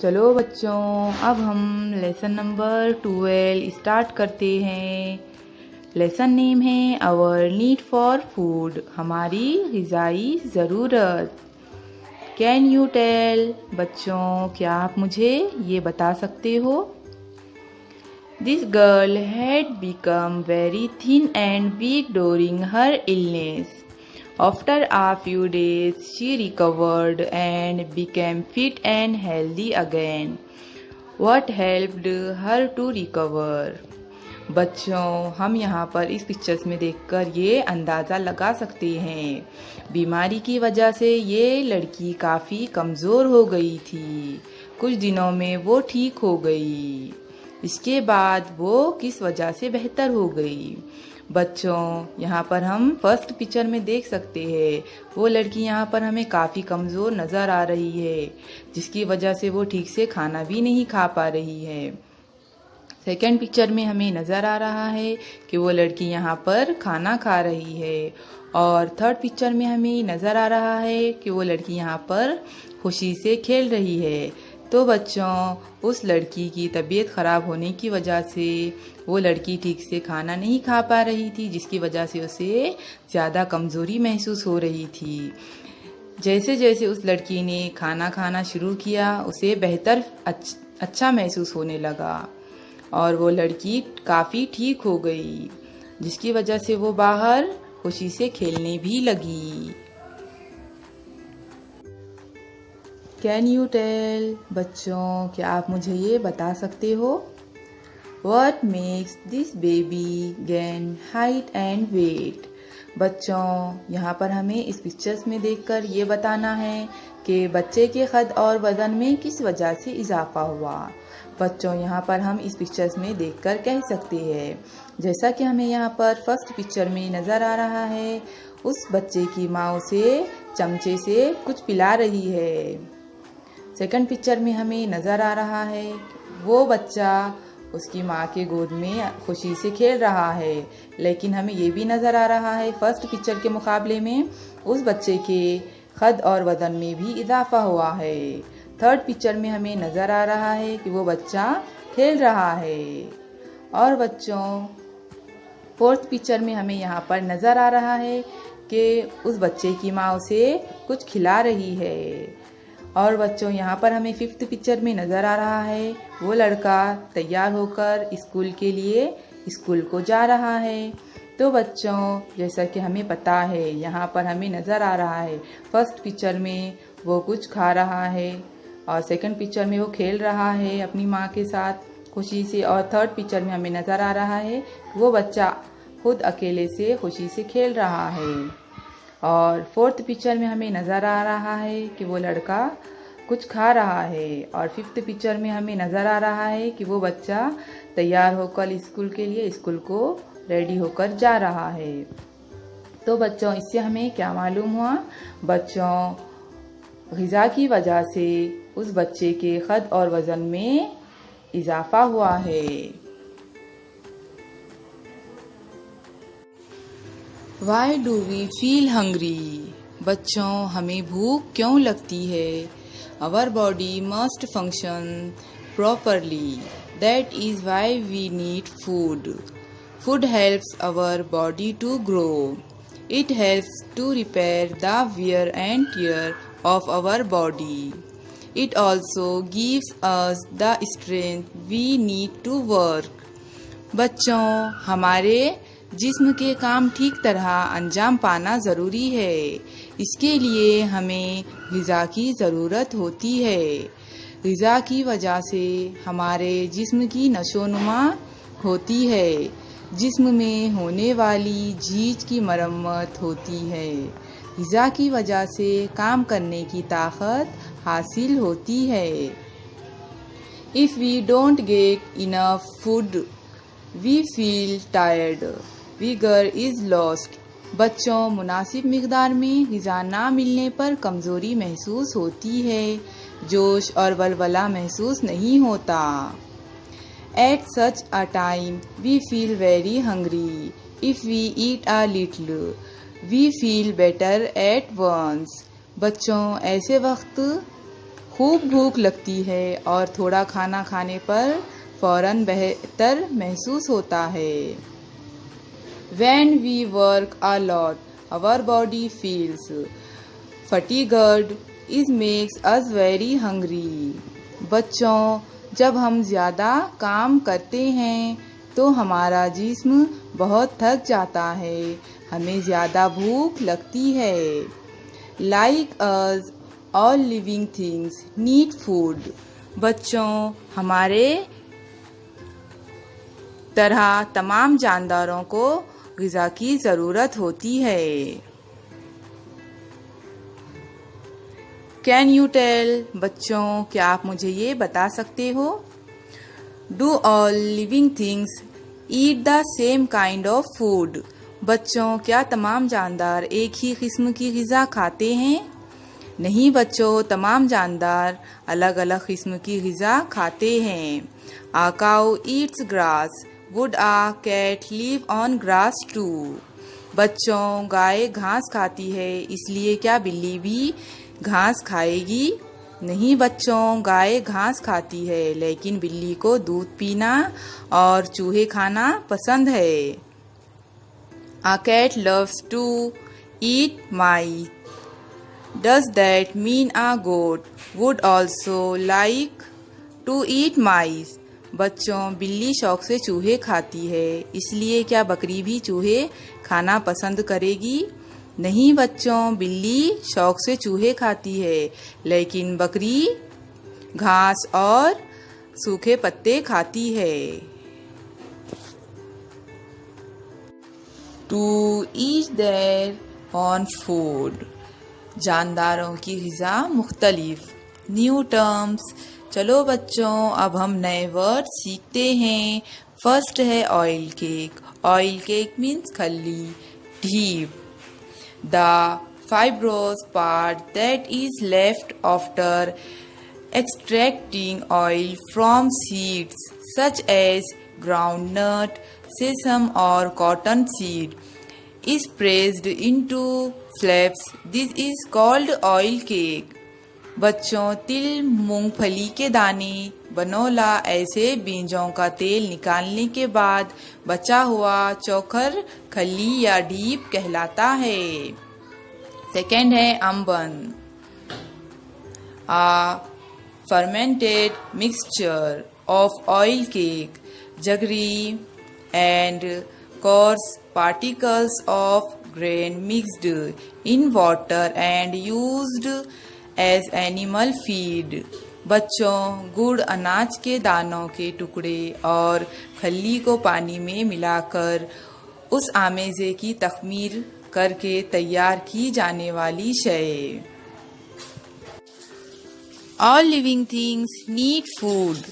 चलो बच्चों, अब हम लेसन नंबर 12 स्टार्ट करते हैं। लेसन नेम है आवर नीड फॉर फूड, हमारी ग़िज़ाई ज़रूरत। कैन यू टेल, बच्चों क्या आप मुझे ये बता सकते हो? This girl had become very thin and weak during her illness. After a few days, she recovered and became fit and healthy again. What helped her to recover? बच्चों, हम यहाँ पर इस पिक्चर्स में देखकर ये अंदाज़ा लगा सकते हैं, बीमारी की वजह से ये लड़की काफ़ी कमज़ोर हो गई थी। कुछ दिनों में वो ठीक हो गई। इसके बाद वो किस वजह से बेहतर हो गई? बच्चों, यहाँ पर हम फर्स्ट पिक्चर में देख सकते हैं, वो लड़की यहाँ पर हमें काफ़ी कमज़ोर नज़र आ रही है, जिसकी वजह से वो ठीक से खाना भी नहीं खा पा रही है। सेकंड पिक्चर में हमें नज़र आ रहा है कि वो लड़की यहाँ पर खाना खा रही है। और थर्ड पिक्चर में हमें नज़र आ रहा है कि वो लड़की यहाँ पर खुशी से खेल रही है। तो बच्चों, उस लड़की की तबीयत ख़राब होने की वजह से वो लड़की ठीक से खाना नहीं खा पा रही थी, जिसकी वजह से उसे ज़्यादा कमज़ोरी महसूस हो रही थी। जैसे जैसे उस लड़की ने खाना खाना शुरू किया, उसे बेहतर अच्छा महसूस होने लगा और वो लड़की काफ़ी ठीक हो गई, जिसकी वजह से वो बाहर खुशी से खेलने भी लगी। कैन यू टेल, बच्चों क्या आप मुझे ये बता सकते हो? What makes this baby gain height and weight? बच्चों, यहाँ पर हमें इस पिक्चर्स में देखकर ये बताना है कि बच्चे के कद और वज़न में किस वजह से इजाफा हुआ। बच्चों, यहाँ पर हम इस पिक्चर्स में देखकर कह सकते हैं, जैसा कि हमें यहाँ पर फर्स्ट पिक्चर में नज़र आ रहा है, उस बच्चे की माँ उसे चमचे से कुछ पिला रही है। सेकंड पिक्चर में हमें नज़र आ रहा है वो बच्चा उसकी माँ के गोद में खुशी से खेल रहा है, लेकिन हमें ये भी नज़र आ रहा है फर्स्ट पिक्चर के मुकाबले में उस बच्चे के कद और वज़न में भी इजाफा हुआ है। थर्ड पिक्चर में हमें नज़र आ रहा है कि वो बच्चा खेल रहा है। और बच्चों, फोर्थ पिक्चर में हमें यहाँ पर नज़र आ रहा है कि उस बच्चे की माँ उसे कुछ खिला रही है। और बच्चों, यहाँ पर हमें फिफ्थ पिक्चर में नज़र आ रहा है वो लड़का तैयार होकर स्कूल के लिए स्कूल को जा रहा है। तो बच्चों, जैसा कि हमें पता है, यहाँ पर हमें नज़र आ रहा है फर्स्ट पिक्चर में वो कुछ खा रहा है और सेकंड पिक्चर में वो खेल रहा है अपनी माँ के साथ खुशी से, और थर्ड पिक्चर में हमें नज़र आ रहा है वो बच्चा खुद अकेले से खुशी से खेल रहा है। और फोर्थ पिक्चर में हमें नज़र आ रहा है कि वो लड़का कुछ खा रहा है, और फिफ्थ पिक्चर में हमें नज़र आ रहा है कि वो बच्चा तैयार होकर स्कूल के लिए स्कूल को रेडी होकर जा रहा है। तो बच्चों, इससे हमें क्या मालूम हुआ? बच्चों, ग़िज़ा की वजह से उस बच्चे के कद और वज़न में इजाफा हुआ है। Why do we feel hungry? बच्चों, हमें भूख क्यों लगती है? Our body must function properly. That is why we need food. Food helps our body to grow. It helps to repair the wear and tear of our body. It also gives us the strength we need to work. बच्चों, हमारे जिस्म के काम ठीक तरह अंजाम पाना ज़रूरी है। इसके लिए हमें ग़िज़ा की ज़रूरत होती है। ग़िज़ा की वजह से हमारे जिस्म की नशोनुमा होती है, जिस्म में होने वाली झीज की मरम्मत होती है, ग़िज़ा की वजह से काम करने की ताकत हासिल होती है। If we don't get enough food, we feel tired. Vigor is lost. बच्चों, मुनासिब मिक़दार में ग़िज़ा ना मिलने पर कमज़ोरी महसूस होती है, जोश और वलवला महसूस नहीं होता। At such a time, we feel very hungry. If we eat a little, we feel better at once. बच्चों, ऐसे वक्त खूब भूख लगती है और थोड़ा खाना खाने पर फौरन बेहतर महसूस होता है। When we work a lot, our body feels fatigued. It makes us very hungry. बच्चों, जब हम ज़्यादा काम करते हैं तो हमारा जिस्म बहुत थक जाता है, हमें ज़्यादा भूख लगती है। Like us, all living things need food. बच्चों, हमारे तरह तमाम जानदारों को ग़िज़ा की ज़रूरत होती है। Can you tell? बच्चों, क्या आप मुझे ये बता सकते हो? Do all living things eat the same kind of food? बच्चों, क्या तमाम जानदार एक ही किस्म की ग़िज़ा खाते हैं? नहीं बच्चों, तमाम जानदार अलग अलग किस्म की ग़िज़ा खाते हैं। A cow eats grass. Would a cat live on grass too? बच्चों, गाय घास खाती है, इसलिए क्या बिल्ली भी घास खाएगी? नहीं बच्चों, गाय घास खाती है, लेकिन बिल्ली को दूध पीना और चूहे खाना पसंद है। A cat loves to eat mice. Does that mean a goat would also like to eat mice? बच्चों, बिल्ली शौक से चूहे खाती है, इसलिए क्या बकरी भी चूहे खाना पसंद करेगी? नहीं बच्चों, बिल्ली शौक से चूहे खाती है, लेकिन बकरी घास और सूखे पत्ते खाती है। To each their own food. जानदारों की ग़िज़ा मुख्तलिफ। New terms. चलो बच्चों, अब हम नए वर्ड सीखते हैं। फर्स्ट है oil cake. Oil cake means खल्ली, ढीप। The fibrous part that is left after extracting oil from seeds such as groundnut, sesame or cotton seed is pressed into flaps. This is called oil cake. बच्चों, तिल, मूंगफली के दाने, बनोला ऐसे बीजों का तेल निकालने के बाद बचा हुआ चोखर खल्ली या ढीप कहलाता है। सेकेंड है अम्बन। A fermented mixture of oil cake, jaggery and coarse particles of grain mixed in water and used as animal feed. बच्चों, गुड़, अनाज के दानों के टुकड़े और खल्ली को पानी में मिलाकर उस आमेज़े की तख़मीर करके तैयार की जाने वाली शय। All living things need food,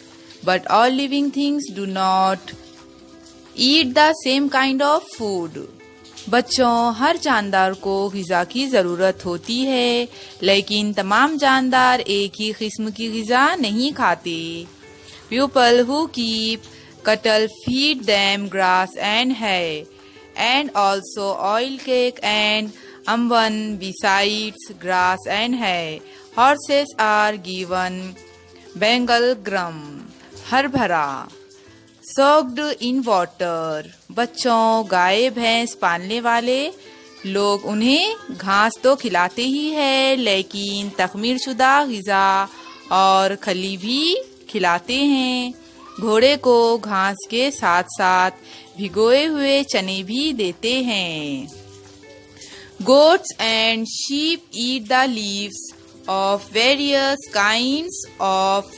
but all living things do not eat the same kind of food. बच्चों, हर जानदार को ग़िज़ा की ज़रूरत होती है, लेकिन तमाम जानदार एक ही किस्म की ग़िज़ा नहीं खाते। People who keep cattle feed them grass and hay, and also oil cake and amban besides grass and hay. Horses are given Bengal gram, हरभरा, soaked in water. बच्चों, गाय भैंस पालने वाले लोग उन्हें घास तो खिलाते ही है, लेकिन तख़मीर शुदा ग़िज़ा और खली भी खिलाते हैं। घोड़े को घास के साथ साथ भिगोए हुए चने भी देते हैं। Goats and sheep eat the leaves of various kinds of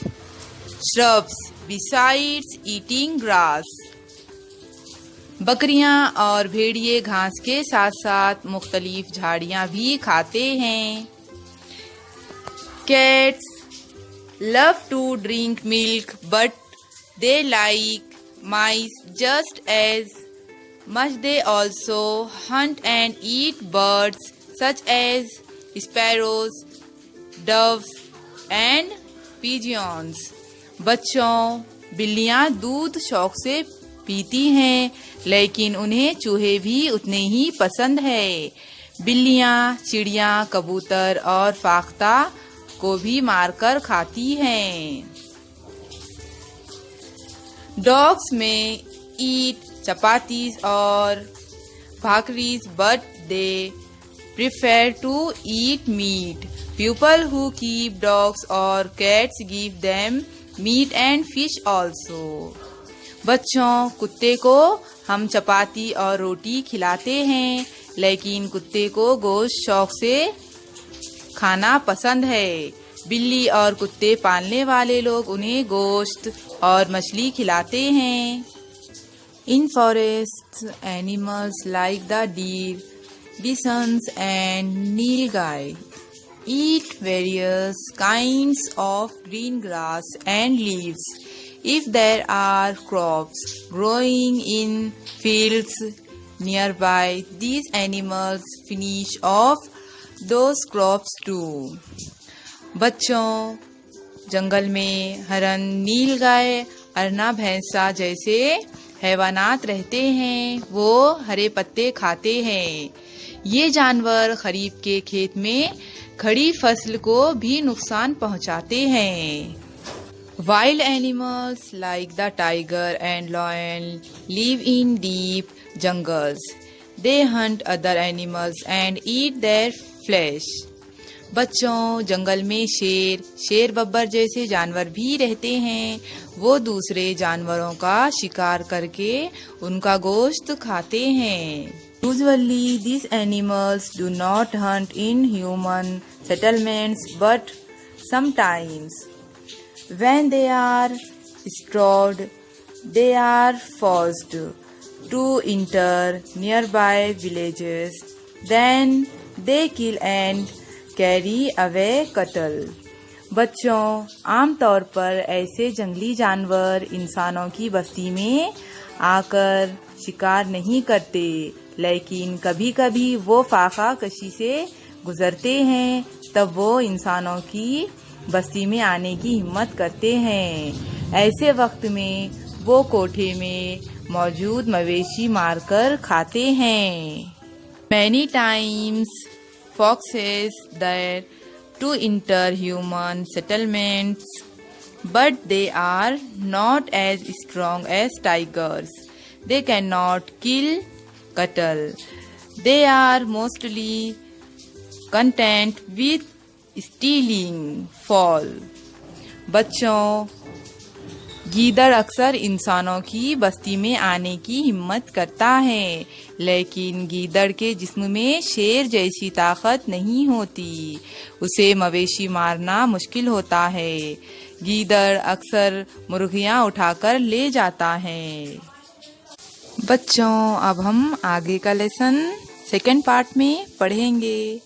shrubs besides eating grass. बकरियां और भेड़िए घास के साथ साथ मुख्तलिफ झाड़ियां भी खाते हैं। Cats love to drink milk, but they like mice just as much. They also hunt and eat birds such as sparrows, doves and pigeons. बच्चों, बिल्लियां दूध शौक से पीती हैं, लेकिन उन्हें चूहे भी उतने ही पसंद है। बिल्लियां चिड़िया, कबूतर और फाख्ता को भी मारकर खाती हैं। डॉग्स में ईट chapatis और bhakris, but they prefer to eat meat. People who keep dogs or cats give them meat and fish also. बच्चों, कुत्ते को हम चपाती और रोटी खिलाते हैं, लेकिन कुत्ते को गोश्त शौक से खाना पसंद है। बिल्ली और कुत्ते पालने वाले लोग उन्हें गोश्त और मछली खिलाते हैं। In forests, animals like the deer, bisons and nilgai eat various kinds of green grass and leaves. If there are crops growing in fields nearby, these animals finish off those crops too. बच्चों, जंगल में हरन, नीलगाय, अरना, भैंसा जैसे हैवानात रहते हैं। वो हरे पत्ते खाते हैं। ये जानवर खरीफ के खेत में खड़ी फसल को भी नुकसान पहुंचाते हैं। Wild animals like the tiger and lion live in deep jungles. They hunt other animals and eat their flesh. बच्चों, जंगल में शेर, शेर बब्बर जैसे जानवर भी रहते हैं। वो दूसरे जानवरों का शिकार करके उनका गोश्त खाते हैं। Usually, these animals do not hunt in human settlements, but sometimes, when they are strayed, they are forced to enter nearby villages. Then they kill and carry away कटल। बच्चों, आमतौर पर ऐसे जंगली जानवर इंसानों की बस्ती में आकर शिकार नहीं करते, लेकिन कभी कभी वो फाका कशी से गुजरते हैं, तब वो इंसानों की बस्ती में आने की हिम्मत करते हैं। ऐसे वक्त में वो कोठे में मौजूद मवेशी मारकर खाते हैं। Many times foxes dare to enter human settlements, but they are not as strong as tigers. They cannot kill cattle. They are mostly content with stealing fowl. बच्चों, गीदड़ अक्सर इंसानों की बस्ती में आने की हिम्मत करता है, लेकिन गीदड़ के जिस्म में शेर जैसी ताकत नहीं होती। उसे मवेशी मारना मुश्किल होता है। गीदड़ अक्सर मुर्गियां उठाकर ले जाता है। बच्चों, अब हम आगे का लेसन सेकंड पार्ट में पढ़ेंगे।